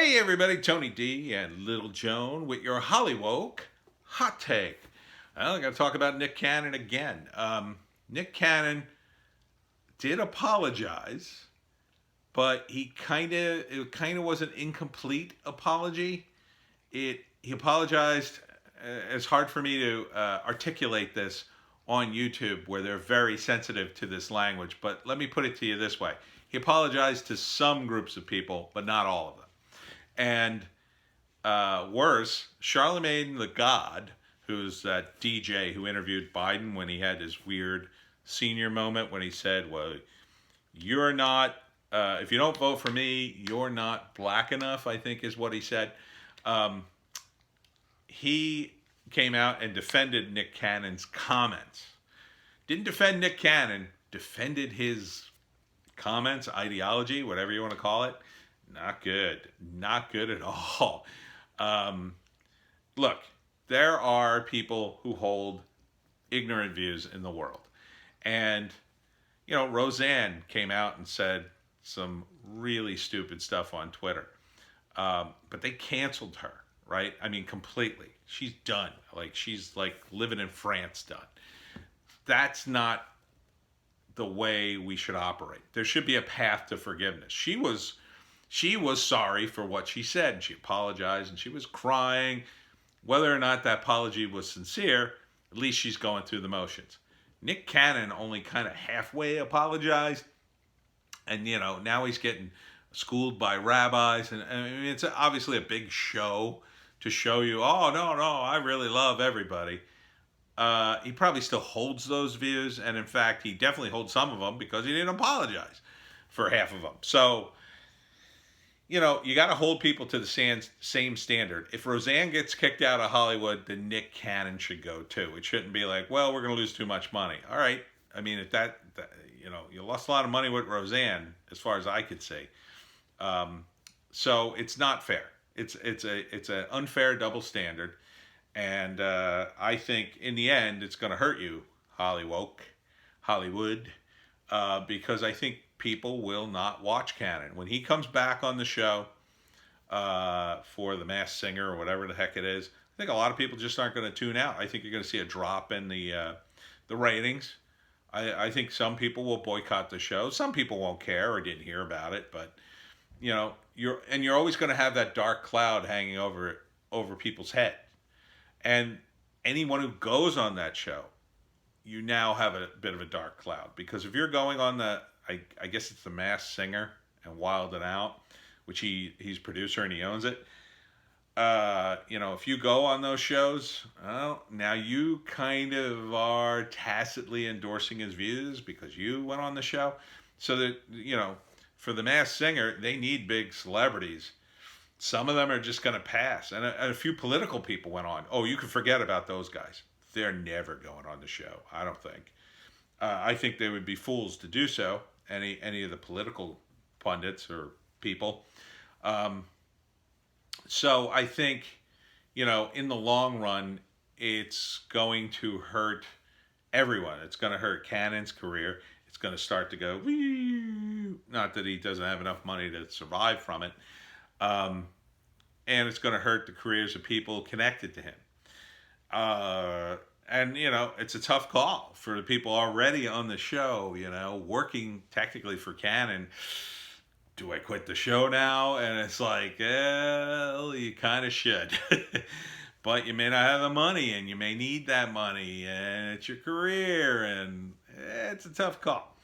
Hey everybody, Tony D and Little Joan with your Hollywoke hot take. Well, I'm going to talk about Nick Cannon again. Nick Cannon did apologize, but it kind of was an incomplete apology. He apologized. It's hard for me to articulate this on YouTube where they're very sensitive to this language. But let me put it to you this way: he apologized to some groups of people, but not all of them. And worse, Charlemagne the God, who's that DJ who interviewed Biden when he had his weird senior moment when he said, "Well, you're not. If you don't vote for me, you're not black enough," I think is what he said. He came out and defended Nick Cannon's comments. Didn't defend Nick Cannon, defended his comments, ideology, whatever you want to call it. Not good. Not good at all. Look, there are people who hold ignorant views in the world. And, Roseanne came out and said some really stupid stuff on Twitter. But they canceled her, right? I mean, completely. She's done. She's living in France done. That's not the way we should operate. There should be a path to forgiveness. She was sorry for what she said, and she apologized, and she was crying. Whether or not that apology was sincere, at least she's going through the motions. Nick Cannon only kind of halfway apologized, and now he's getting schooled by rabbis, and I mean, it's obviously a big show to show you, oh no, I really love everybody. He probably still holds those views, and in fact, he definitely holds some of them because he didn't apologize for half of them. So, you got to hold people to the same standard. If Roseanne gets kicked out of Hollywood, then Nick Cannon should go too. It shouldn't be like, well, we're going to lose too much money. All right. I mean, if that you lost a lot of money with Roseanne, as far as I could see. So it's not fair. It's an unfair double standard. And I think in the end, it's going to hurt you, Hollywood, because I think people will not watch Cannon. When he comes back on the show for The Masked Singer or whatever the heck it is, I think a lot of people just aren't going to tune out. I think you're going to see a drop in the ratings. I think some people will boycott the show. Some people won't care or didn't hear about it, but you're always going to have that dark cloud hanging over people's head. And anyone who goes on that show, you now have a bit of a dark cloud, because if you're going on I guess it's The Masked Singer and Wild 'N Out, which he's producer and he owns it. If you go on those shows, well, now you kind of are tacitly endorsing his views because you went on the show. So that, for The Masked Singer, they need big celebrities. Some of them are just going to pass. And a few political people went on. Oh, you can forget about those guys. They're never going on the show, I don't think. I think they would be fools to do so, any of the political pundits or people. So I think, in the long run, it's going to hurt everyone. It's going to hurt Cannon's career. It's going to start to go, wee. Not that he doesn't have enough money to survive from it. And it's going to hurt the careers of people connected to him. And, it's a tough call for the people already on the show, working technically for Cannon. Do I quit the show now? And it's like, well, you kind of should. But you may not have the money, and you may need that money, and it's your career, and it's a tough call.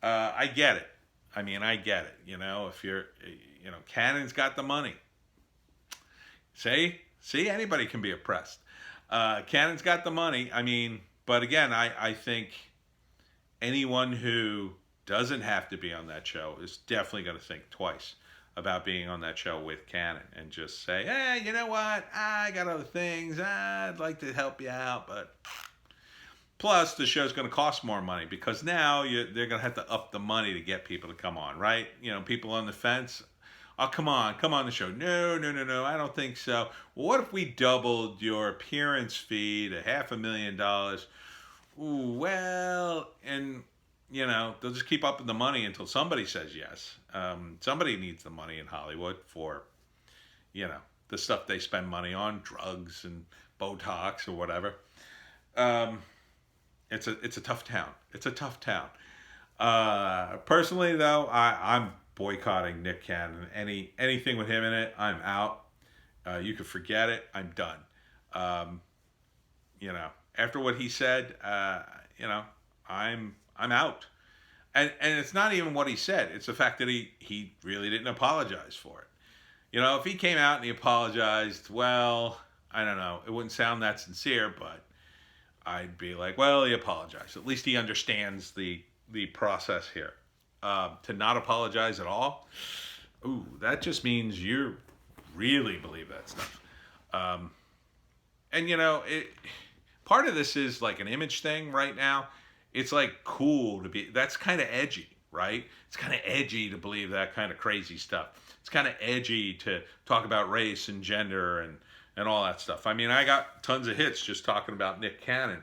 I get it. I mean, I get it. If you're, Cannon's got the money. See, anybody can be oppressed. Cannon's got the money. I mean, but again, I think anyone who doesn't have to be on that show is definitely going to think twice about being on that show with Cannon and just say, hey, you know what? I got other things. I'd like to help you out, but plus the show's going to cost more money because now they're going to have to up the money to get people to come on, right? People on the fence. Oh, come on the show. No, I don't think so. Well, what if we doubled your appearance fee to $500,000? Ooh, well, and, they'll just keep upping the money until somebody says yes. Somebody needs the money in Hollywood for you know, the stuff they spend money on, drugs and Botox or whatever. Um, it's a tough town. It's a tough town. Personally, though, I'm boycotting Nick Cannon. Anything with him in it, I'm out. You can forget it. I'm done. Um, you know, after what he said, you know, I'm out. And it's not even what he said. It's the fact that he really didn't apologize for it. You know, if he came out and he apologized, well, I don't know. It wouldn't sound that sincere, but I'd be like, well, he apologized. At least he understands the process here. To not apologize at all, ooh, that just means you really believe that stuff. Um, and you know, part of this is like an image thing right now. It's like cool to be. That's kind of edgy, right? It's kind of edgy to believe that kind of crazy stuff. It's kind of edgy to talk about race and gender and all that stuff. I mean, I got tons of hits just talking about Nick Cannon,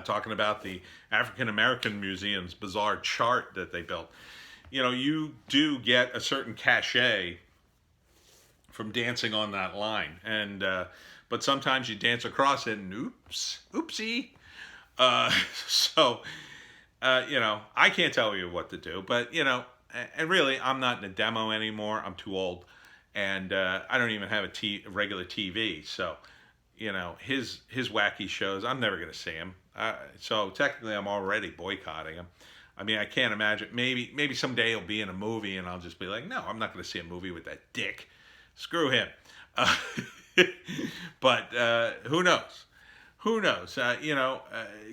talking about the African American Museum's bizarre chart that they built. You know, you do get a certain cachet from dancing on that line, and but sometimes you dance across it, and oopsie. Uh, so, you know, I can't tell you what to do, but you know, and really, I'm not in a demo anymore. I'm too old, and I don't even have regular TV. So, you know, his wacky shows, I'm never gonna see him. So technically, I'm already boycotting him. I mean, I can't imagine. Maybe someday he'll be in a movie, and I'll just be like, no, I'm not gonna see a movie with that dick. Screw him. Uh, but who knows? Who knows? You know,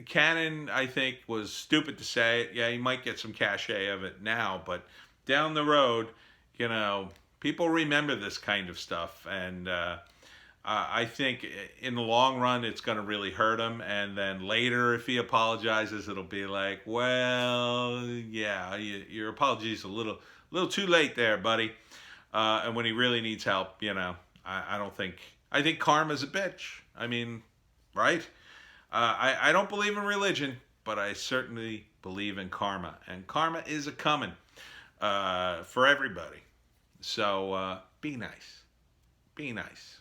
Cannon, I think, was stupid to say it. Yeah, he might get some cachet of it now, but down the road, you know, people remember this kind of stuff, and I think in the long run, it's going to really hurt him. And then later, if he apologizes, it'll be like, well, yeah, your apology's a little too late there, buddy. And when he really needs help, you know, I don't think. I think karma's a bitch. I mean, right? I don't believe in religion, but I certainly believe in karma. And karma is a coming for everybody. So be nice. Be nice.